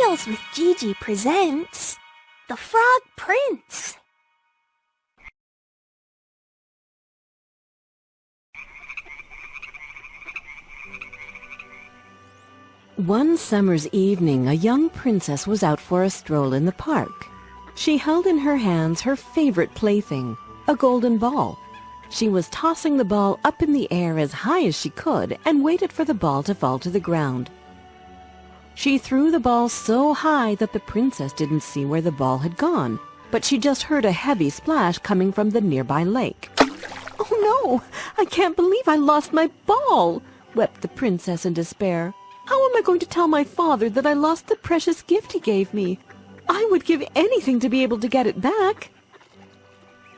Tales with Gigi presents The Frog Prince. One summer's evening, a young princess was out for a stroll in the park. She held in her hands her favorite plaything, a golden ball. She was tossing the ball up in the air as high as she could and waited for the ball to fall to the ground. She threw the ball so high that the princess didn't see where the ball had gone, but she just heard a heavy splash coming from the nearby lake. "Oh no, I can't believe I lost my ball," wept the princess in despair. "How am I going to tell my father that I lost the precious gift he gave me? I would give anything to be able to get it back."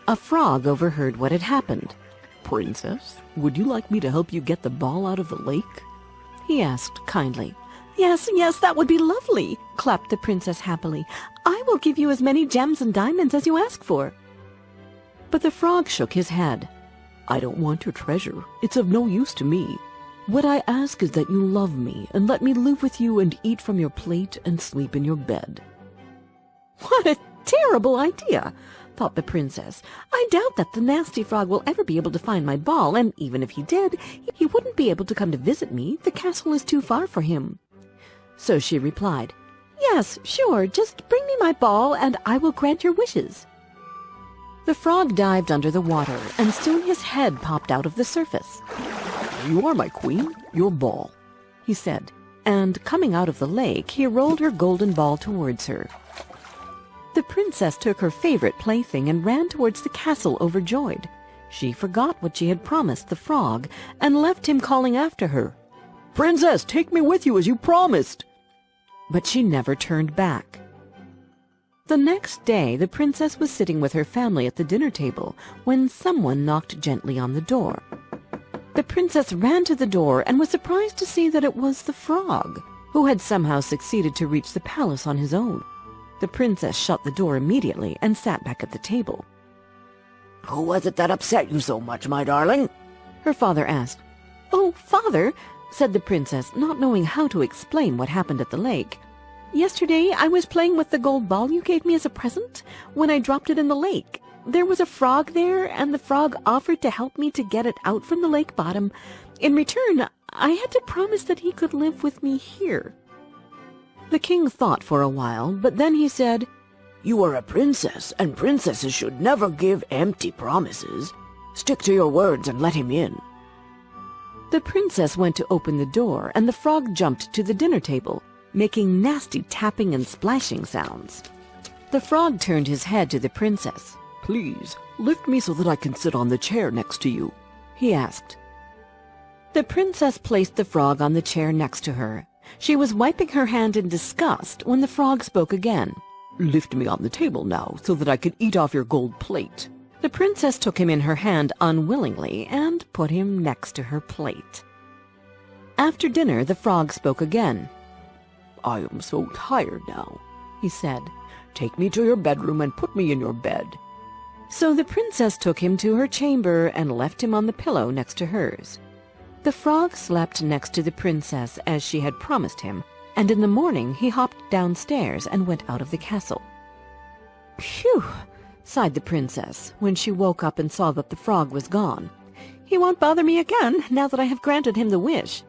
A frog overheard what had happened. "Princess, would you like me to help you get the ball out of the lake?" he asked kindly. Yes, that would be lovely," clapped the princess happily. "I will give you as many gems and diamonds as you ask for." But the frog shook his head. "I don't want your treasure. It's of no use to me. What I ask is that you love me and let me live with you and eat from your plate and sleep in your bed." "What a terrible idea," thought the princess. "I doubt that the nasty frog will ever be able to find my ball, and even if he did, he wouldn't be able to come to visit me. The castle is too far for him." So she replied, "Yes, sure, just bring me my ball and I will grant your wishes." The frog dived under the water, and soon his head popped out of the surface. "You are my queen, your ball," he said, and coming out of the lake, he rolled her golden ball towards her. The princess took her favorite plaything and ran towards the castle overjoyed. She forgot what she had promised the frog and left him calling after her, "Princess, take me with you as you promised." But she never turned back. The next day, the princess was sitting with her family at the dinner table when someone knocked gently on the door. The princess ran to the door and was surprised to see that it was the frog, who had somehow succeeded to reach the palace on his own. The princess shut the door immediately and sat back at the table. "Who was it that upset you so much, my darling?" her father asked. "Oh, father," said the princess, not knowing how to explain what happened at the lake. "Yesterday I was playing with the gold ball you gave me as a present when I dropped it in the lake. There was a frog there, and the frog offered to help me to get it out from the lake bottom. In return, I had to promise that he could live with me here." The king thought for a while, but then he said, "You are a princess, and princesses should never give empty promises. Stick to your words and let him in." The princess went to open the door, and the frog jumped to the dinner table, making nasty tapping and splashing sounds. The frog turned his head to the princess. "Please, lift me so that I can sit on the chair next to you," he asked. The princess placed the frog on the chair next to her. She was wiping her hand in disgust when the frog spoke again. "Lift me on the table now so that I can eat off your gold plate." The princess took him in her hand unwillingly and put him next to her plate. After dinner, the frog spoke again. "I am so tired now," he said. "Take me to your bedroom and put me in your bed." So the princess took him to her chamber and left him on the pillow next to hers. The frog slept next to the princess as she had promised him, and in the morning he hopped downstairs and went out of the castle. "Phew!" sighed the princess when she woke up and saw that the frog was gone. "He won't bother me again now that I have granted him the wish."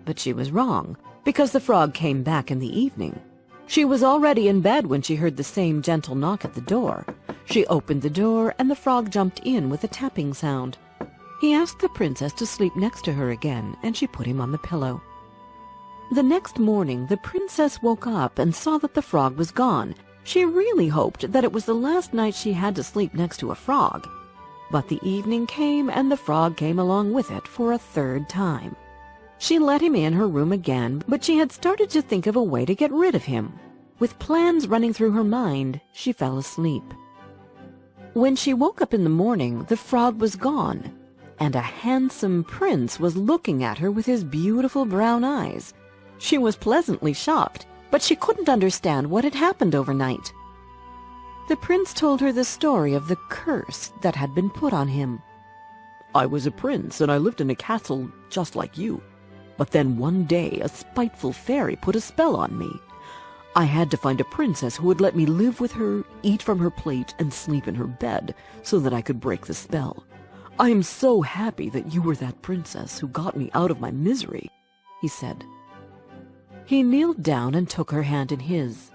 But she was wrong, because the frog came back in the evening. She was already in bed when she heard the same gentle knock at the door. She opened the door, and the frog jumped in with a tapping sound. He asked the princess to sleep next to her again, and she put him on the pillow. The next morning, the princess woke up and saw that the frog was gone. She really hoped that it was the last night she had to sleep next to a frog. But the evening came, and the frog came along with it for a third time. She let him in her room again, but she had started to think of a way to get rid of him. With plans running through her mind, she fell asleep. When she woke up in the morning, the frog was gone, and a handsome prince was looking at her with his beautiful brown eyes. She was pleasantly shocked, but she couldn't understand what had happened overnight. The prince told her the story of the curse that had been put on him. "I was a prince, and I lived in a castle just like you. But then one day a spiteful fairy put a spell on me. I had to find a princess who would let me live with her, eat from her plate, and sleep in her bed, so that I could break the spell. I am so happy that you were that princess who got me out of my misery," he said. He kneeled down and took her hand in his.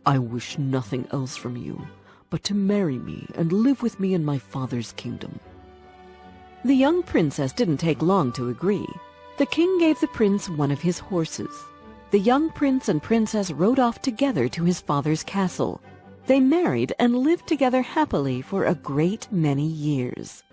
"I wish nothing else from you, but to marry me and live with me in my father's kingdom." The young princess didn't take long to agree. The king gave the prince one of his horses. The young prince and princess rode off together to his father's castle. They married and lived together happily for a great many years.